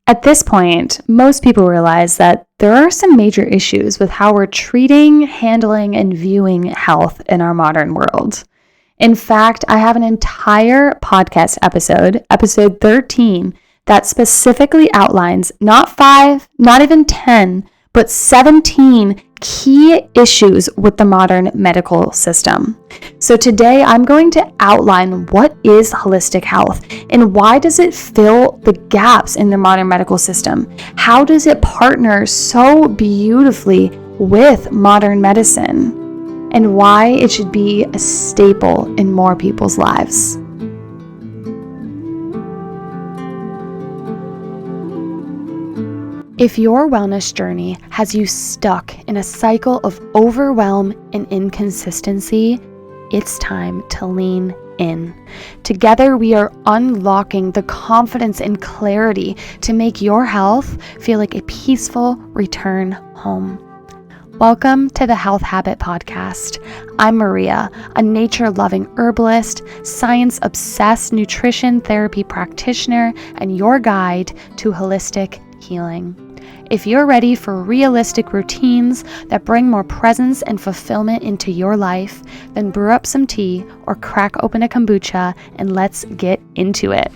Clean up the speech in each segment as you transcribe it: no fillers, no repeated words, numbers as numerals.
At this point, most people realize that there are some major issues with how we're treating, handling, and viewing health in our modern world. In fact, I have an entire podcast episode 13, that specifically outlines not 5, not even 10, but 17 key issues with the modern medical system. So today I'm going to outline what is holistic health and why does it fill the gaps in the modern medical system? How does it partner so beautifully with modern medicine? And why it should be a staple in more people's lives. If your wellness journey has you stuck in a cycle of overwhelm and inconsistency, it's time to lean in. Together, we are unlocking the confidence and clarity to make your health feel like a peaceful return home. Welcome to the Health Habit Podcast. I'm Maria, a nature-loving herbalist, science-obsessed nutrition therapy practitioner, and your guide to holistic healing. If you're ready for realistic routines that bring more presence and fulfillment into your life, then brew up some tea or crack open a kombucha and let's get into it.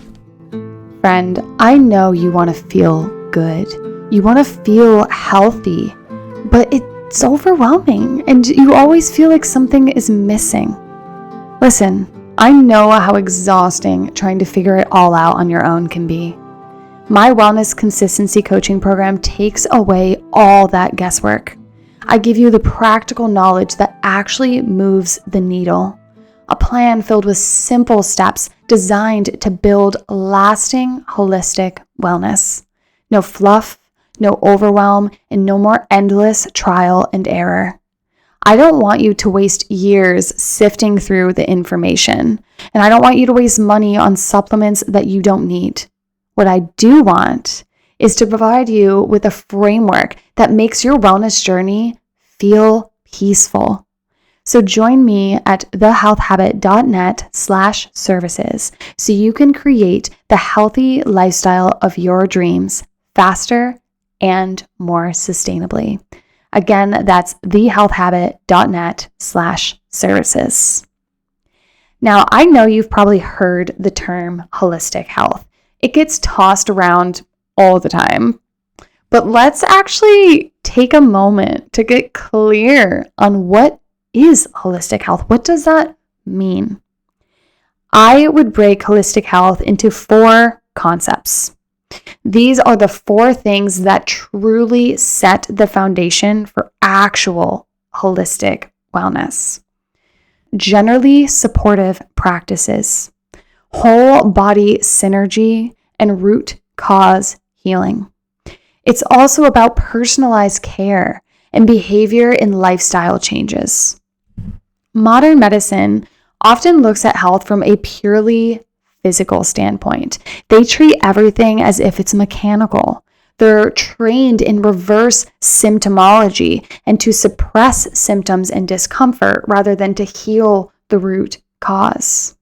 Friend, I know you want to feel good. You want to feel healthy, but it's overwhelming and you always feel like something is missing. Listen, I know how exhausting trying to figure it all out on your own can be. My wellness consistency coaching program takes away all that guesswork. I give you the practical knowledge that actually moves the needle. A plan filled with simple steps designed to build lasting holistic wellness. No fluff, no overwhelm, and no more endless trial and error. I don't want you to waste years sifting through the information, and I don't want you to waste money on supplements that you don't need. What I do want is to provide you with a framework that makes your wellness journey feel peaceful. So join me at thehealthhabit.net/services so you can create the healthy lifestyle of your dreams faster and more sustainably. Again, that's thehealthhabit.net/services. Now, I know you've probably heard the term holistic health. It gets tossed around all the time. But let's actually take a moment to get clear on what is holistic health. What does that mean? I would break holistic health into 4 concepts. These are the 4 things that truly set the foundation for actual holistic wellness. Generally supportive practices, whole body synergy, and root cause healing. It's also about personalized care and behavior and lifestyle changes. Modern medicine often looks at health from a purely physical standpoint. They treat everything as if it's mechanical. They're trained in reverse symptomology and to suppress symptoms and discomfort rather than to heal the root cause.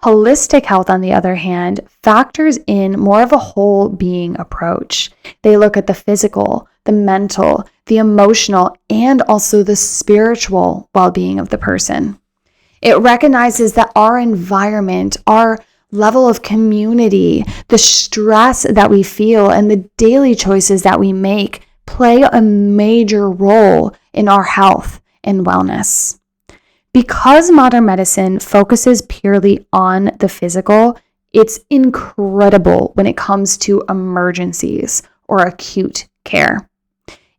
Holistic health, on the other hand, factors in more of a whole being approach. They look at the physical, the mental, the emotional, and also the spiritual well-being of the person. It recognizes that our environment, our level of community, the stress that we feel, and the daily choices that we make play a major role in our health and wellness. Because modern medicine focuses purely on the physical, it's incredible when it comes to emergencies or acute care.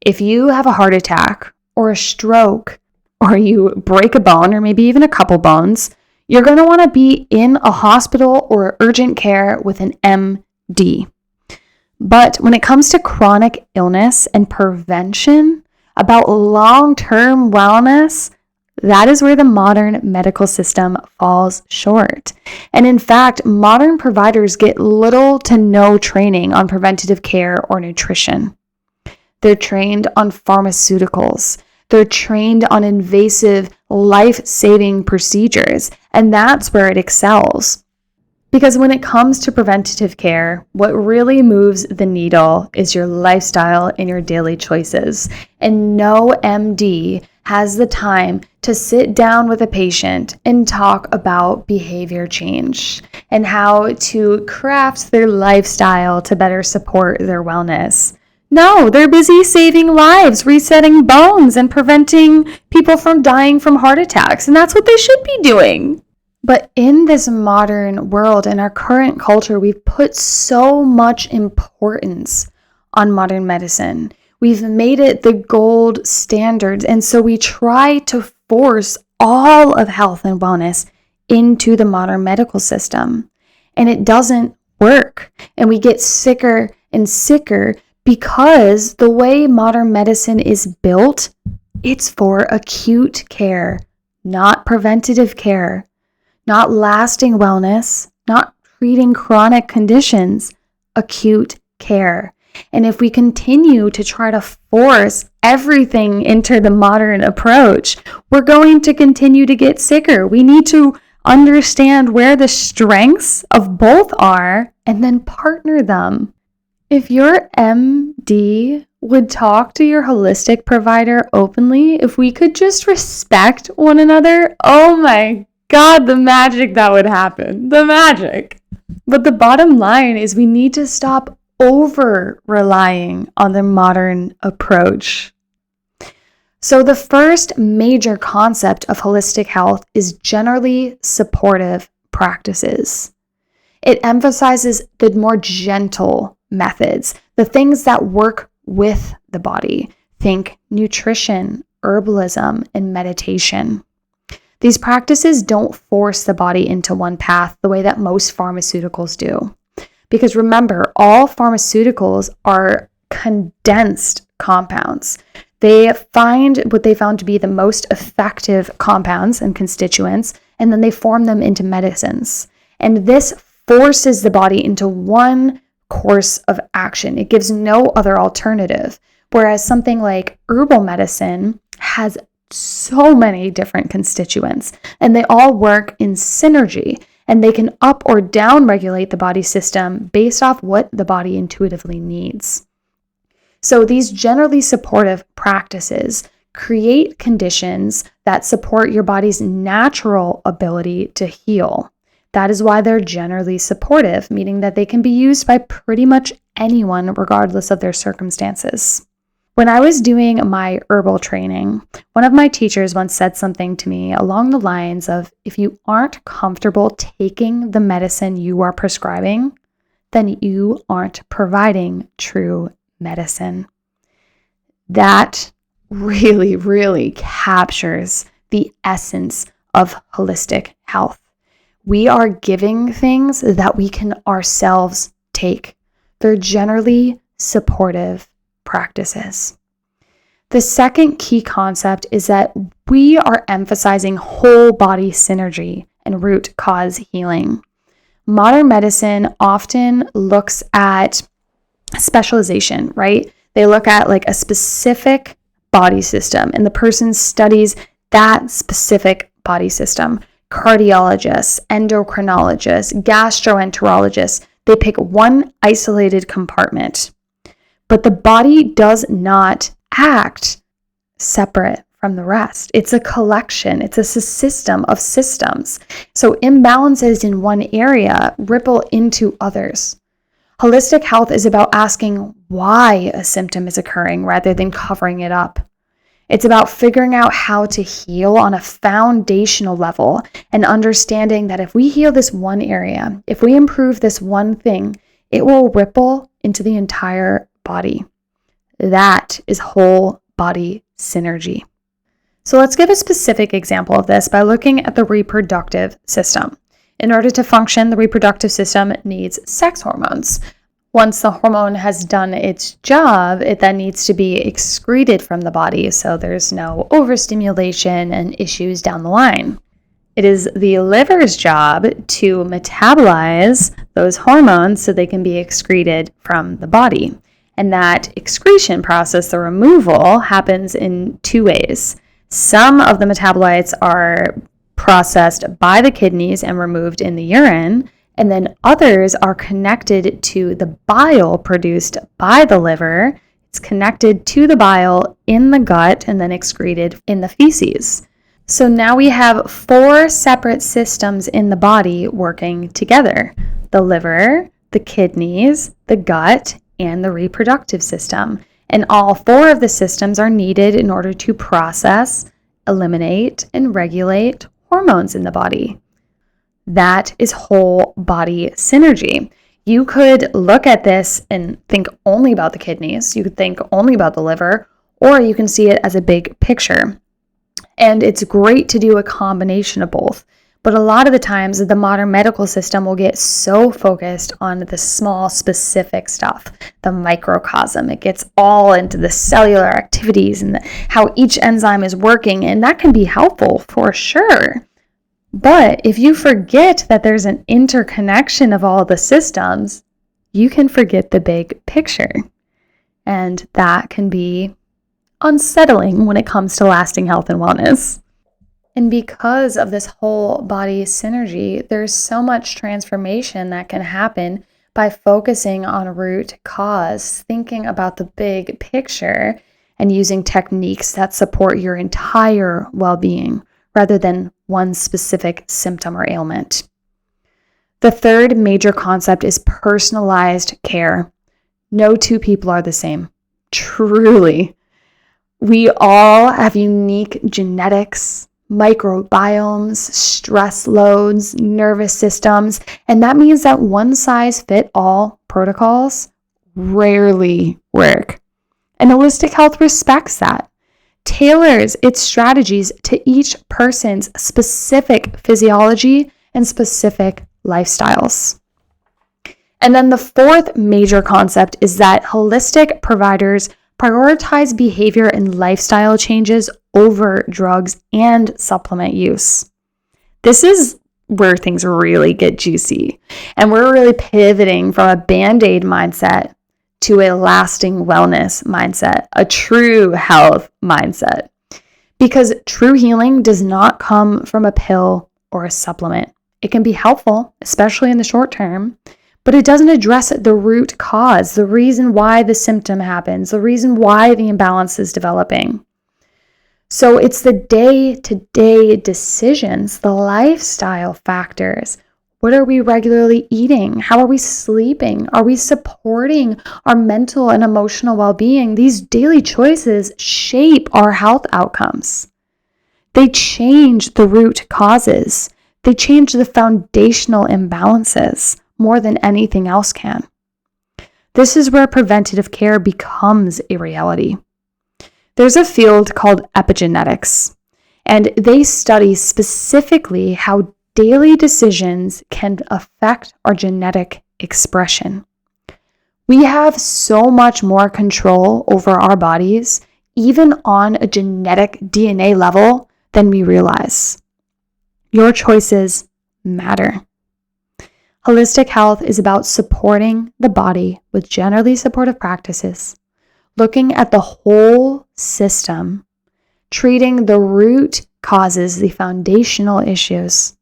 If you have a heart attack or a stroke, or you break a bone or maybe even a couple bones, you're going to want to be in a hospital or urgent care with an MD. But when it comes to chronic illness and prevention, about long-term wellness, that is where the modern medical system falls short. And in fact, modern providers get little to no training on preventative care or nutrition. They're trained on pharmaceuticals. They're trained on invasive, life-saving procedures, and that's where it excels. Because when it comes to preventative care, what really moves the needle is your lifestyle and your daily choices. And no MD has the time to sit down with a patient and talk about behavior change and how to craft their lifestyle to better support their wellness. No, they're busy saving lives, resetting bones, and preventing people from dying from heart attacks. And that's what they should be doing. But in this modern world, in our current culture, we've put so much importance on modern medicine. We've made it the gold standard. And so we try to force all of health and wellness into the modern medical system. And it doesn't work. And we get sicker and sicker because the way modern medicine is built, it's for acute care, not preventative care. Not lasting wellness, not treating chronic conditions, acute care. And if we continue to try to force everything into the modern approach, we're going to continue to get sicker. We need to understand where the strengths of both are and then partner them. If your MD would talk to your holistic provider openly, if we could just respect one another, oh my God, the magic that would happen. The magic. But the bottom line is we need to stop over-relying on the modern approach. So the first major concept of holistic health is generally supportive practices. It emphasizes the more gentle methods, the things that work with the body. Think nutrition, herbalism, and meditation. These practices don't force the body into one path the way that most pharmaceuticals do. Because remember, all pharmaceuticals are condensed compounds. They find what they found to be the most effective compounds and constituents, and then they form them into medicines. And this forces the body into one course of action. It gives no other alternative. Whereas something like herbal medicine has so many different constituents, and they all work in synergy, and they can up or down regulate the body system based off what the body intuitively needs. So these generally supportive practices create conditions that support your body's natural ability to heal. That is why they're generally supportive, meaning that they can be used by pretty much anyone regardless of their circumstances. When I was doing my herbal training, one of my teachers once said something to me along the lines of, if you aren't comfortable taking the medicine you are prescribing, then you aren't providing true medicine. That really, really captures the essence of holistic health. We are giving things that we can ourselves take. They're generally supportive practices. The second key concept is that we are emphasizing whole body synergy and root cause healing. Modern medicine often looks at specialization, right? They look at like a specific body system, and the person studies that specific body system. Cardiologists, endocrinologists, gastroenterologists, they pick one isolated compartment. But the body does not act separate from the rest. It's a collection. It's a system of systems. So imbalances in one area ripple into others. Holistic health is about asking why a symptom is occurring rather than covering it up. It's about figuring out how to heal on a foundational level and understanding that if we heal this one area, if we improve this one thing, it will ripple into the entire body. That is whole body synergy. So let's give a specific example of this by looking at the reproductive system. In order to function, the reproductive system needs sex hormones. Once the hormone has done its job, it then needs to be excreted from the body so there's no overstimulation and issues down the line. It is the liver's job to metabolize those hormones so they can be excreted from the body. And that excretion process, the removal, happens in two ways. Some of the metabolites are processed by the kidneys and removed in the urine, And then others are connected to the bile produced by the liver. It's connected to the bile in the gut and then excreted in the feces. So now we have 4 separate systems in the body working together: the liver, the kidneys, the gut, and the reproductive system. And all 4 of the systems are needed in order to process, eliminate, and regulate hormones in the body. That is whole body synergy. You could look at this and think only about the kidneys, you could think only about the liver, or you can see it as a big picture. And it's great to do a combination of both. But a lot of the times, the modern medical system will get so focused on the small, specific stuff, the microcosm. It gets all into the cellular activities and how each enzyme is working, and that can be helpful for sure. But if you forget that there's an interconnection of all the systems, you can forget the big picture. And that can be unsettling when it comes to lasting health and wellness. And because of this whole body synergy, there's so much transformation that can happen by focusing on root cause, thinking about the big picture, and using techniques that support your entire well-being rather than one specific symptom or ailment. The third major concept is personalized care. No 2 people are the same. Truly. We all have unique genetics, microbiomes, stress loads, nervous systems, and that means that one-size-fits-all protocols rarely work. And holistic health respects that, tailors its strategies to each person's specific physiology and specific lifestyles. And then the 4th major concept is that holistic providers prioritize behavior and lifestyle changes over drugs and supplement use. This is where things really get juicy. And we're really pivoting from a Band-Aid mindset to a lasting wellness mindset, a true health mindset. Because true healing does not come from a pill or a supplement. It can be helpful, especially in the short term, but it doesn't address the root cause, the reason why the symptom happens, the reason why the imbalance is developing. So it's the day-to-day decisions, the lifestyle factors. What are we regularly eating? How are we sleeping? Are we supporting our mental and emotional well-being? These daily choices shape our health outcomes. They change the root causes. They change the foundational imbalances more than anything else can. This is where preventative care becomes a reality. There's a field called epigenetics, and they study specifically how daily decisions can affect our genetic expression. We have so much more control over our bodies, even on a genetic DNA level, than we realize. Your choices matter. Holistic health is about supporting the body with generally supportive practices, looking at the whole system, treating the root causes, the foundational issues,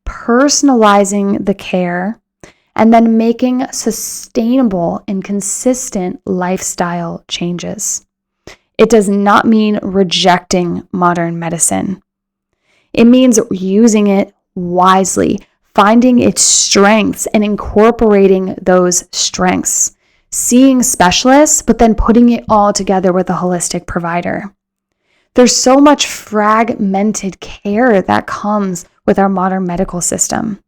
personalizing the care, and then making sustainable and consistent lifestyle changes. It does not mean rejecting modern medicine. It means using it wisely, finding its strengths and incorporating those strengths, seeing specialists, but then putting it all together with a holistic provider. There's so much fragmented care that comes with our modern medical system.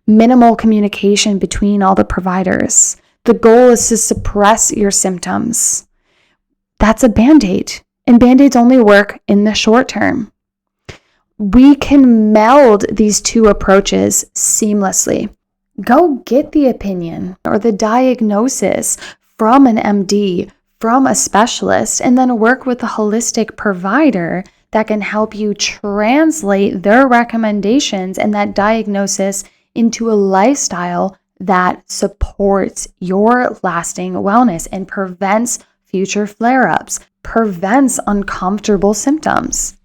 Minimal communication between all the providers. The goal is to suppress your symptoms. That's a Band-Aid, and Band-Aids only work in the short term. We can meld these 2 approaches seamlessly. Go get the opinion or the diagnosis from an MD, from a specialist, and then work with a holistic provider that can help you translate their recommendations and that diagnosis into a lifestyle that supports your lasting wellness and prevents future flare-ups, prevents uncomfortable symptoms.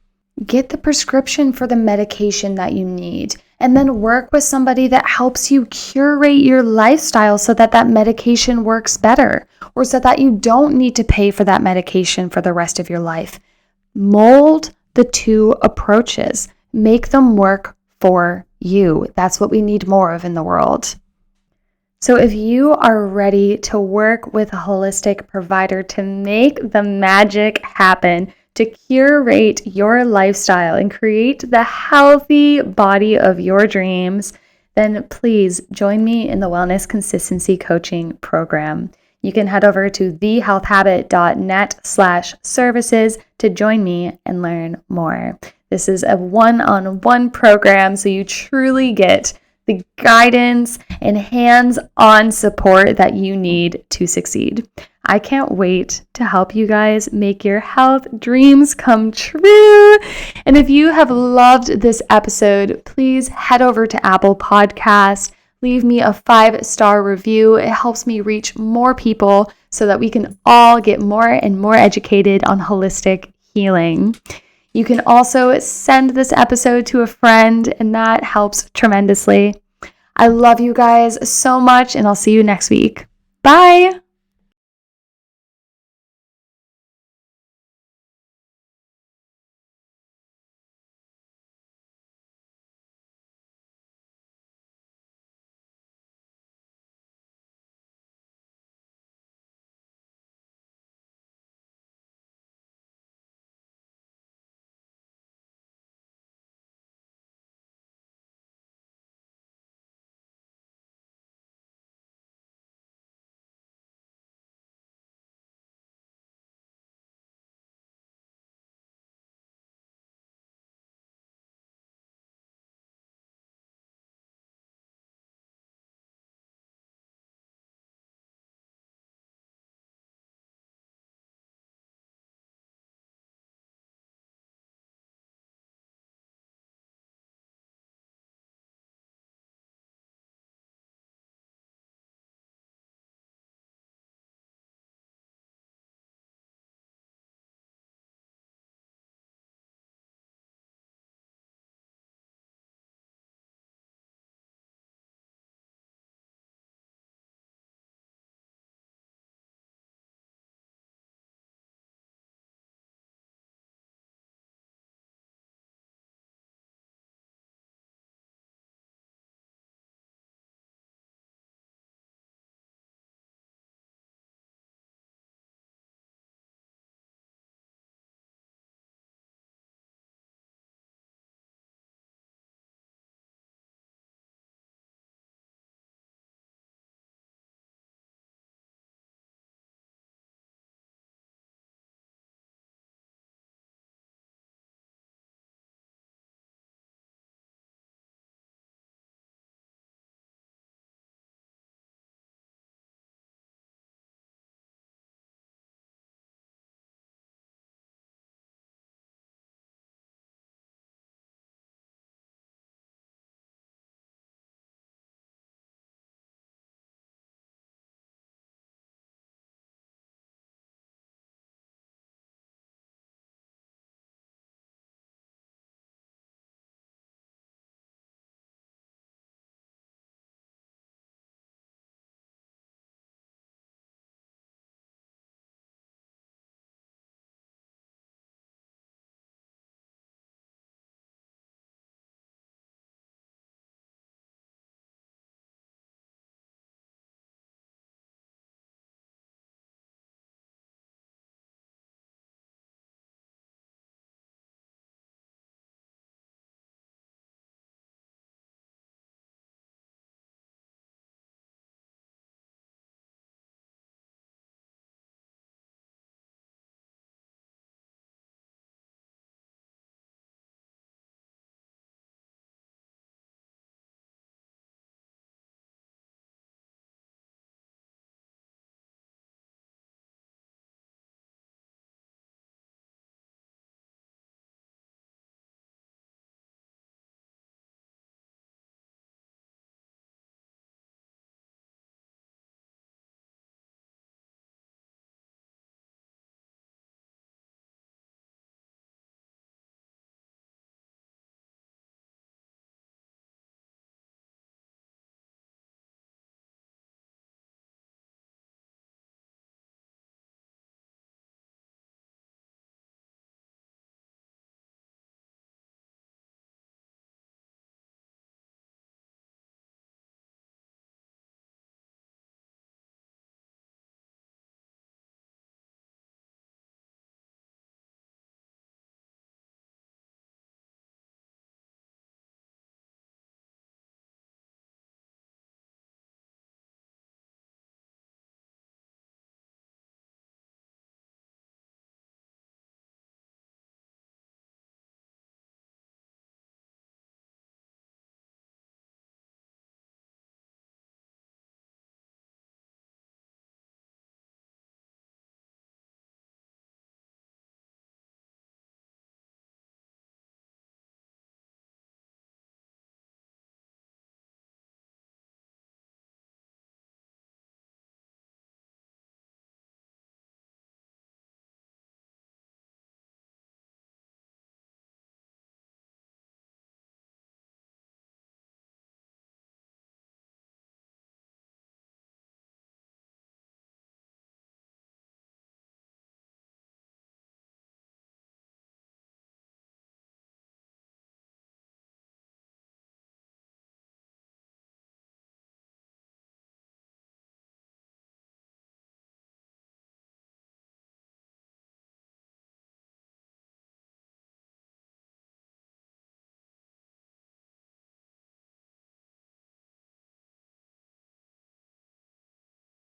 Get the prescription for the medication that you need And then work with somebody that helps you curate your lifestyle so that that medication works better, or so that you don't need to pay for that medication for the rest of your life. Mold the two approaches. Make them work for you. That's what we need more of in the world. So if you are ready to work with a holistic provider to make the magic happen, to curate your lifestyle and create the healthy body of your dreams, then please join me in the Wellness Consistency Coaching Program. You can head over to thehealthhabit.net/services to join me and learn more. This is a one-on-one program, so you truly get the guidance and hands-on support that you need to succeed. I can't wait to help you guys make your health dreams come true. And if you have loved this episode, please head over to Apple Podcasts. Leave me a 5-star review. It helps me reach more people so that we can all get more and more educated on holistic healing. You can also send this episode to a friend, and that helps tremendously. I love you guys so much, and I'll see you next week. Bye!